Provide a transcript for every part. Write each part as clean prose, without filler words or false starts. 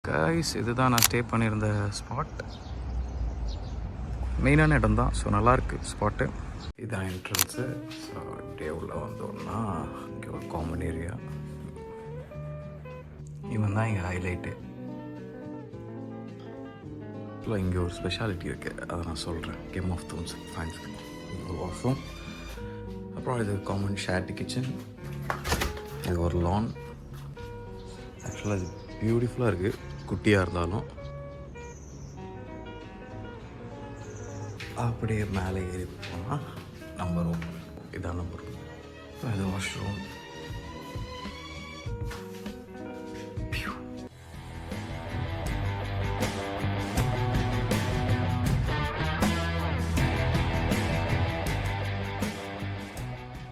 Guys இதுதான் நான் stay பண்ணியிருந்த ஸ்பாட். மெயினான இடம் தான். ஸோ நல்லாயிருக்கு ஸ்பாட்டு. இதுதான் என்ட்ரன்ஸு. ஸோ இப்படியே உள்ளே வந்தோம்னா இங்கே ஒரு காமன் ஏரியா. இவன் தான் இங்கே ஹைலைட்டு. இல்லை இங்கே ஒரு ஸ்பெஷாலிட்டி இருக்குது, அதை நான் சொல்கிறேன். கேம் ஆஃப் த்ரோன்ஸ் ஃபேன்ஸ் ஒரு வாஷ்ரூம். அப்புறம் இது காமன் ஷேர்டு கிச்சன். இது ஒரு லான். ஆக்சுவலாக இது பியூட்டிஃபுல்லாக இருக்குது, குட்டியாக இருந்தாலும். அப்படியே மேலே ஏறி போனால் நம்பர் ரூம். இதான் நம்பர் ரூம். இது வாஷ்ரூம்.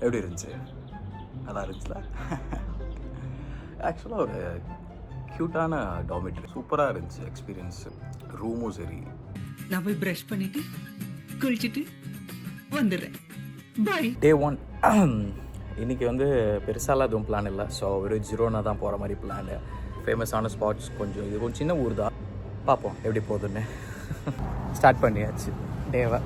எப்படி இருந்துச்சு? நல்லா இருந்துச்சுல. ஆக்சுவலாக ஒரு க்யூட்டான டார்மெட்ரி. சூப்பராக இருந்துச்சு எக்ஸ்பீரியன்ஸு. ரூமும் சரி. நான் போய் ப்ரஷ் பண்ணிவிட்டு குளிச்சுட்டு வந்துடுறேன். பாய். டே 1 இன்றைக்கி வந்து பெருசாலாம் எதுவும் பிளான் இல்லை. ஸோ வெறும் ஜிரோனா தான் போகிற மாதிரி பிளானு. ஃபேமஸான ஸ்பாட்ஸ் கொஞ்சம், இது கொஞ்சம் சின்ன ஊர் தான். பார்ப்போம் எப்படி போகுதுன்னு. ஸ்டார்ட் பண்ணியாச்சு டேவை.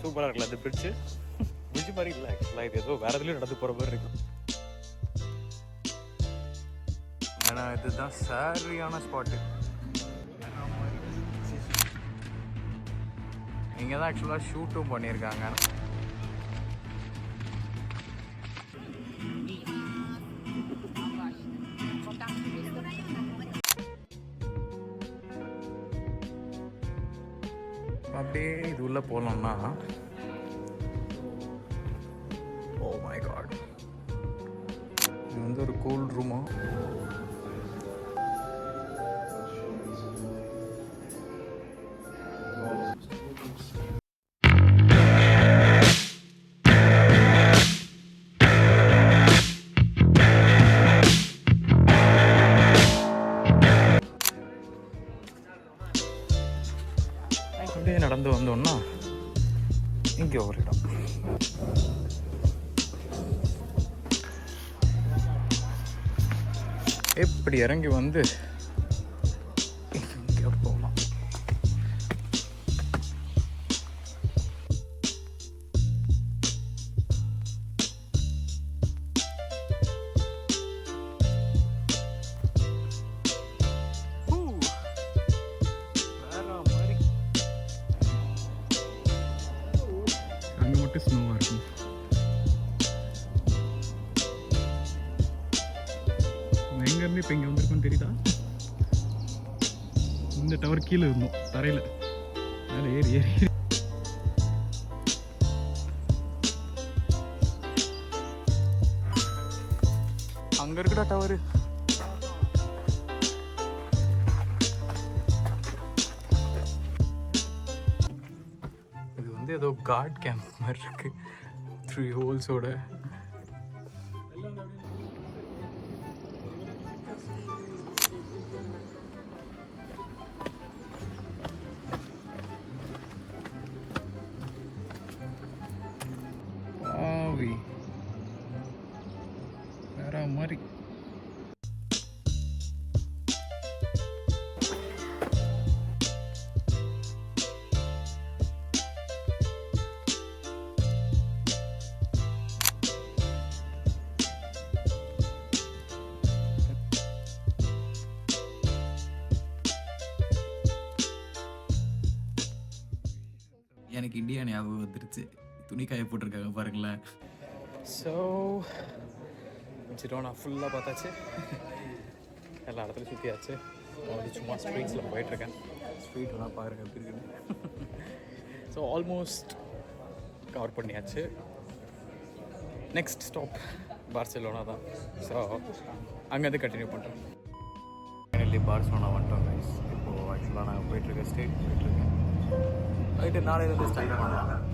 சூப்பராக இருக்குல்ல அது பிரிட்ஜு. பிரிட்ஜு மாதிரி இல்லை ஆக்சுவலாக, இது ஏதோ வேறு எதுலையும் நடந்து போகிற மாதிரி இருக்கும். ஏன்னா இதுதான் சரியான ஸ்பாட்டு. இங்கே தான் ஆக்சுவலாக ஷூட்டும் பண்ணியிருக்காங்க. அப்படியே இது உள்ள போனோம்னா, ஓ மை காட், இது வந்து ஒரு கூல் ரூமா. அப்படியே நடந்து வந்தோம்னா இங்கே ஒரு இடம். எப்படி இறங்கி வந்து இங்கே போகலாம். அங்கே மட்டும் ஸ்னோவாக இருக்கும். எங்கேருந்து இப்போ இங்கே வந்திருக்கோன்னு தெரியுதா? இந்த டவர் கீழே இருந்தோம், தரையில் மேலே ஏறி ஏறி. அங்கே இருக்குடா டவரு. இது வந்து ஏதோ காட் கேம்ப் மாதிரி இருக்கு, 3 ஹோல்ஸோட. வேற மாதிரி. எனக்கு இந்தியா ஞாபகம் வந்துருச்சு. துணி காய போட்டிருக்காங்க பாருங்களேன். ஸோ ஜிரோனா ஃபுல்லாக பார்த்தாச்சு, எல்லா இடத்துலையும் சுற்றியாச்சு. வந்து சும்மா ஸ்ட்ரீட்ஸில் போயிட்டுருக்கேன். ஸ்ட்ரீட்லாம் பாருங்கள் எப்படி இருக்குது. ஸோ ஆல்மோஸ்ட் கவர் பண்ணியாச்சு. நெக்ஸ்ட் ஸ்டாப் பார்சிலோனா தான். ஸோ அங்கேருந்து கண்டினியூ பண்ணுறேன். ஃபைனலி பார்சிலோனா வந்துட்டோம் கைஸ். இப்போது ஆக்சுவலாக நாங்கள் போயிட்டுருக்கேன், ஸ்டேட் போயிட்டுருக்கேன். ரைட்டு, நாளையிலேருந்து ஸ்டார்ட் பண்ணலாம்.